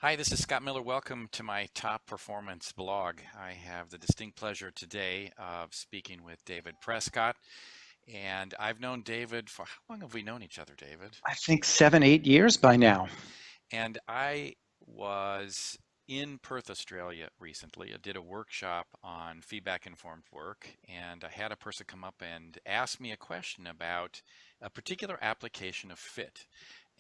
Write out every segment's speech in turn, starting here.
Hi, this is Scott Miller. Welcome to my Top Performance blog. I have the distinct pleasure today of speaking with David Prescott. And I've known David for how long have we known each other, David? I think 7, 8 years by now. And I was in Perth, Australia recently. I did a workshop on feedback informed work, and I had a person come up and ask me a question about a particular application of fit.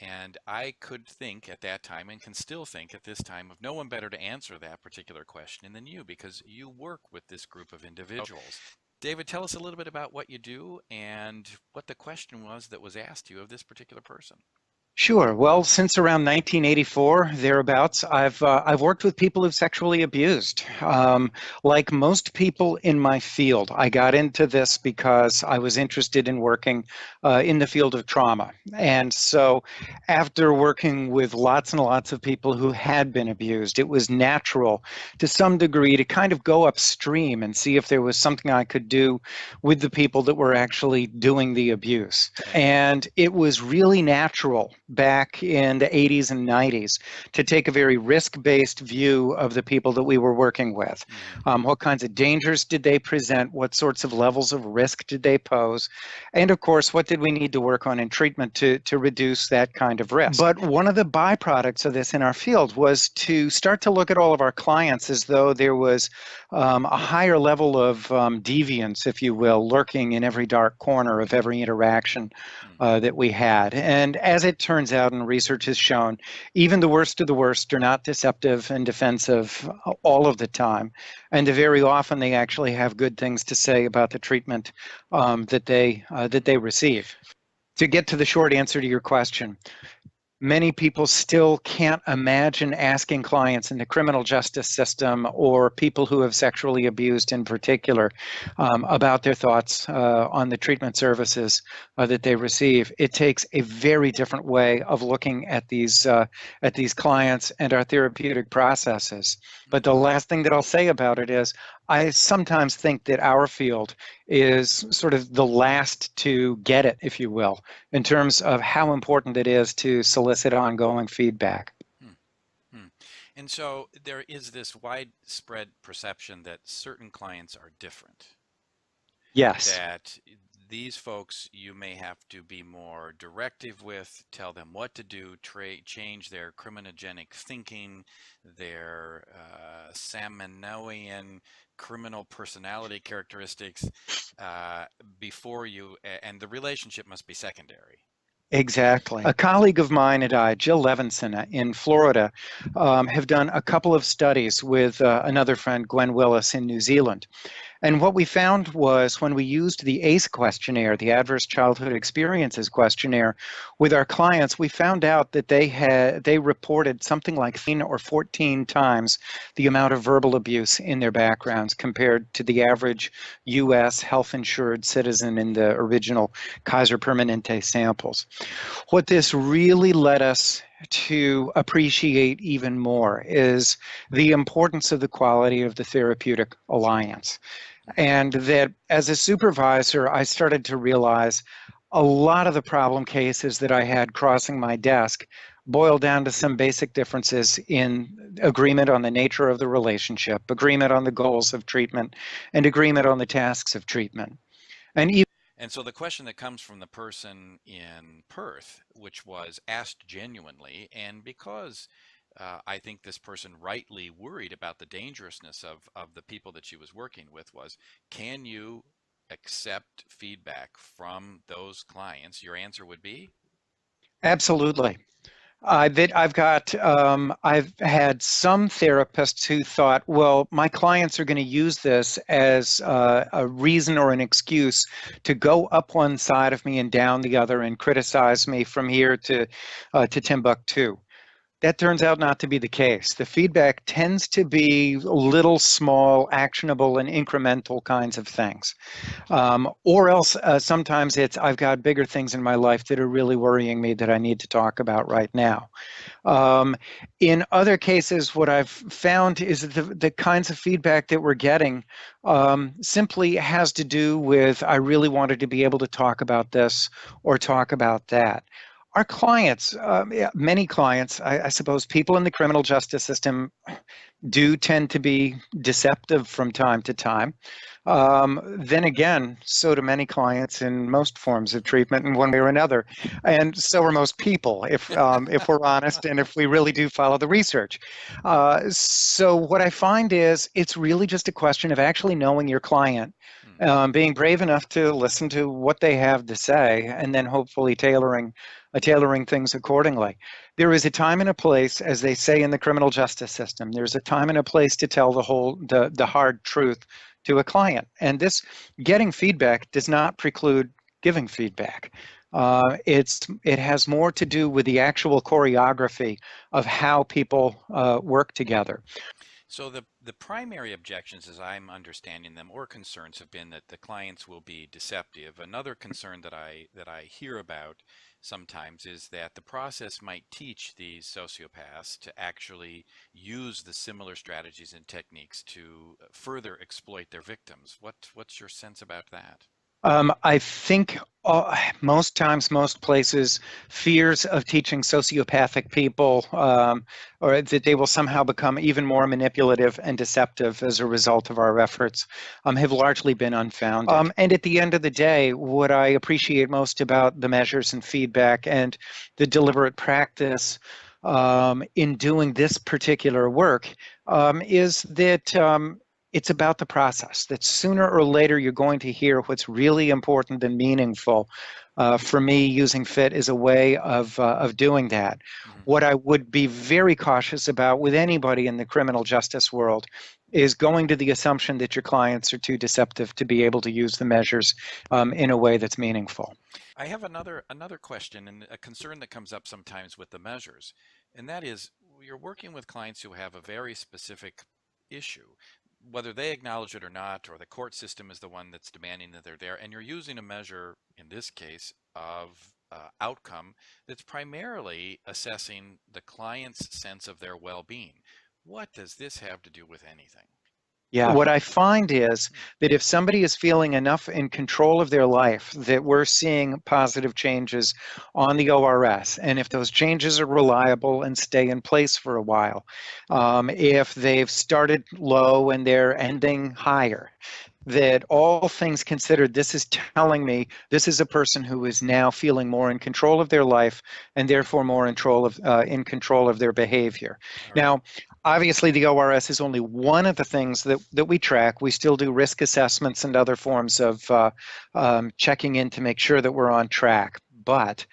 And I could think at that time, and can still think at this time, of no one better to answer that particular question than you, because you work with this group of individuals. David, tell us a little bit about what you do and what the question was that was asked you of this particular person. Sure. Well, since around 1984, thereabouts, I've worked with people who've sexually abused. Like most people in my field, I got into this because I was interested in working in the field of trauma. And so, after working with lots and lots of people who had been abused, it was natural to some degree to kind of go upstream and see if there was something I could do with the people that were actually doing the abuse. And it was really natural back in the 80s and 90s to take a very risk-based view of the people that we were working with. What kinds of dangers did they present? What sorts of levels of risk did they pose? And of course, what did we need to work on in treatment to reduce that kind of risk? But one of the byproducts of this in our field was to start to look at all of our clients as though there was a higher level of deviance, if you will, lurking in every dark corner of every interaction that we had. And as it turns out, and research has shown, even the worst of the worst are not deceptive and defensive all of the time. And very often they actually have good things to say about the treatment that they receive. To get to the short answer to your question, many people still can't imagine asking clients in the criminal justice system or people who have sexually abused in particular about their thoughts on the treatment services that they receive. It takes a very different way of looking at these clients and our therapeutic processes. But the last thing that I'll say about it is I sometimes think that our field is sort of the last to get it, if you will, in terms of how important it is to solicit ongoing feedback. Hmm. Hmm. And so there is this widespread perception that certain clients are different, Yes. that these folks you may have to be more directive with, tell them what to do, change their criminogenic thinking, their Salmonian criminal personality characteristics before you, and the relationship must be secondary. Exactly. A colleague of mine and I, Jill Levinson in Florida, have done a couple of studies with another friend, Gwen Willis, in New Zealand. And what we found was when we used the ACE questionnaire, the Adverse Childhood Experiences questionnaire, with our clients, we found out that they reported something like 13 or 14 times the amount of verbal abuse in their backgrounds compared to the average U.S. health-insured citizen in the original Kaiser Permanente samples. What this really led us to appreciate even more is the importance of the quality of the therapeutic alliance. And that as a supervisor, I started to realize a lot of the problem cases that I had crossing my desk boiled down to some basic differences in agreement on the nature of the relationship, agreement on the goals of treatment, and agreement on the tasks of treatment. And even And so the question that comes from the person in Perth, which was asked genuinely, and because I think this person rightly worried about the dangerousness of the people that she was working with, was, can you accept feedback from those clients? Your answer would be? absolutely. I've had some therapists who thought, well, my clients are going to use this as a reason or an excuse to go up one side of me and down the other and criticize me from here to Timbuktu. That turns out not to be the case. The feedback tends to be little, small, actionable, and incremental kinds of things. Or else sometimes it's, I've got bigger things in my life that are really worrying me that I need to talk about right now. Um, in other cases, what I've found is that the kinds of feedback that we're getting simply has to do with, I really wanted to be able to talk about this or talk about that. Our clients, yeah, many clients, I suppose people in the criminal justice system do tend to be deceptive from time to time. Then again, so do many clients in most forms of treatment in one way or another, and so are most people, if we're honest, and if we really do follow the research. So what I find is it's really just a question of actually knowing your client, Hmm. being brave enough to listen to what they have to say, and then hopefully tailoring things accordingly. There is a time and a place, as they say in the criminal justice system. There's a time and a place to tell the hard truth to a client. And this getting feedback does not preclude giving feedback. It has more to do with the actual choreography of how people work together. So the primary objections, as I'm understanding them, or concerns, have been that the clients will be deceptive. Another concern that I hear about sometimes is that the process might teach these sociopaths to actually use the similar strategies and techniques to further exploit their victims. What's your sense about that? I think most times, most places, fears of teaching sociopathic people, or that they will somehow become even more manipulative and deceptive as a result of our efforts, have largely been unfounded. And at the end of the day, what I appreciate most about the measures and feedback and the deliberate practice in doing this particular work is that. It's about the process, that sooner or later you're going to hear what's really important and meaningful. For me, using fit is a way of doing that. Mhm. What I would be very cautious about with anybody in the criminal justice world is going to the assumption that your clients are too deceptive to be able to use the measures in a way that's meaningful. I have another question and a concern that comes up sometimes with the measures, and that is you're working with clients who have a very specific issue, whether they acknowledge it or not, or the court system is the one that's demanding that they're there, and you're using a measure, in this case, of outcome that's primarily assessing the client's sense of their well-being. What does this have to do with anything? Yeah, what I find is Hmm. that if somebody is feeling enough in control of their life, that we're seeing positive changes on the ORS. And if those changes are reliable and stay in place for a while, if they've started low and they're ending higher, that all things considered, this is telling me this is a person who is now feeling more in control of their life and therefore more in control of their behavior. All right. Now, obviously, the ORS is only one of the things that we track. We still do risk assessments and other forms of checking in to make sure that we're on track. But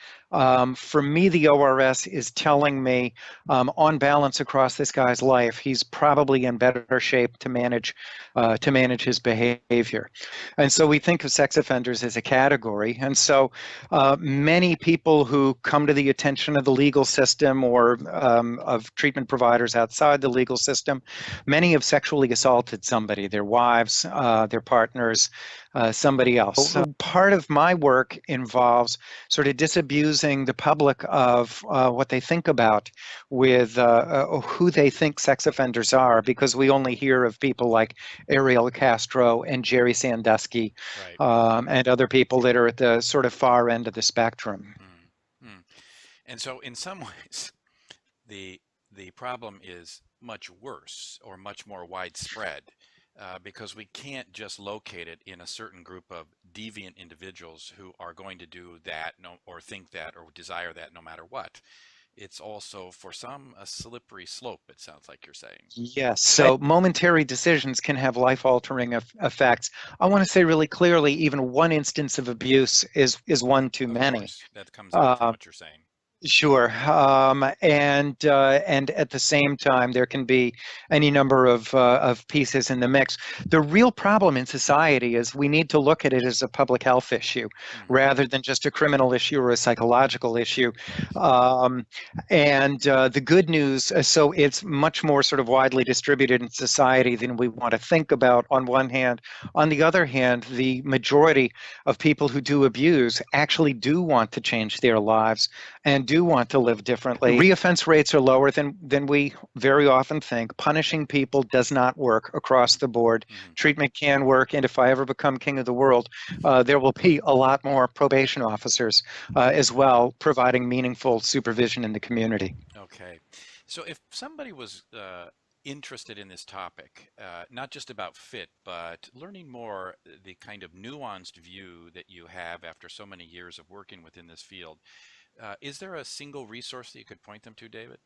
for me, the ORS is telling me, on balance across this guy's life, he's probably in better shape to manage his behavior. And so we think of sex offenders as a category. And so many people who come to the attention of the legal system or of treatment providers outside the legal system, many have sexually assaulted somebody, their wives, their partners, somebody else. So part of my work involves sort of disabusing the public of what they think about with who they think sex offenders are, because we only hear of people like Ariel Castro and Jerry Sandusky, Right. and other people that are at the sort of far end of the spectrum. Mm. Mm. And so, in some ways, the the problem is much worse or much more widespread because we can't just locate it in a certain group of deviant individuals who are going to do that no, or think that or desire that no matter what. It's also for some a slippery slope, it sounds like you're saying. Yes, so momentary decisions can have life-altering effects. I want to say really clearly, even one instance of abuse is one too Of many. course, that comes out from Uh, what you're saying. Sure. And at the same time, there can be any number of pieces in the mix. The real problem in society is we need to look at it as a public health issue Hmm. rather than just a criminal issue or a psychological issue. Right. Um, and the good news, so it's much more sort of widely distributed in society than we want to think about on one hand. On the other hand, the majority of people who do abuse actually do want to change their lives and do want to live differently. Reoffense rates are lower than we very often think. Punishing people does not work across the board. Hmm. Treatment can work, and if I ever become king of the world, there will be a lot more probation officers as well, providing meaningful supervision in the community. Okay. So if somebody was interested in this topic, not just about fit, but learning more, the kind of nuanced view that you have after so many years of working within this field, is there a single resource that you could point them to, David?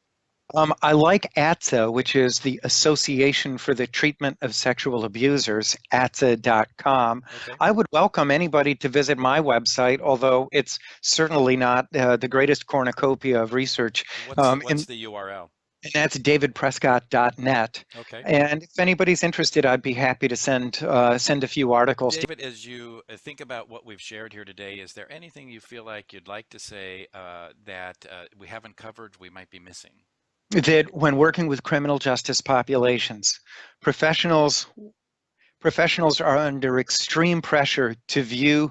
I like ATSA, which is the Association for the Treatment of Sexual Abusers, atsa.com. Okay. I would welcome anybody to visit my website, although it's certainly not the greatest cornucopia of research. What's the URL? And that's davidprescott.net. Okay. And if anybody's interested, I'd be happy to send a few articles to David, as you think about what we've shared here today, is there anything you feel like you'd like to say that we haven't covered, we might be missing? that when working with criminal justice populations, professionals professionals are under extreme pressure to view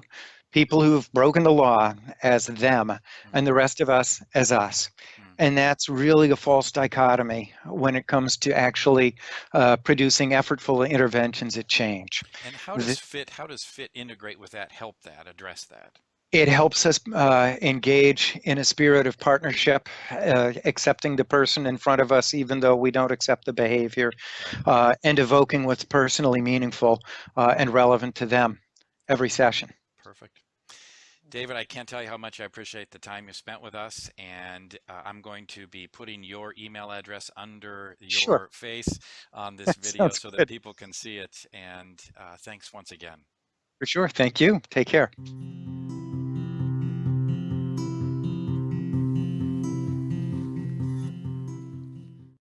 people who've broken the law as them Mm, and the rest of us as us. mm. And that's really a false dichotomy when it comes to actually producing effortful interventions at change. And how does fit integrate with that, help that, address that? It helps us engage in a spirit of partnership, accepting the person in front of us, even though we don't accept the behavior, Right. and evoking what's personally meaningful and relevant to them every session. Perfect. David, I can't tell you how much I appreciate the time you spent with us, and I'm going to be putting your email address under Sure, your face on this that video sounds so that good. people can see it. And thanks once again. For sure. Thank you. Take care.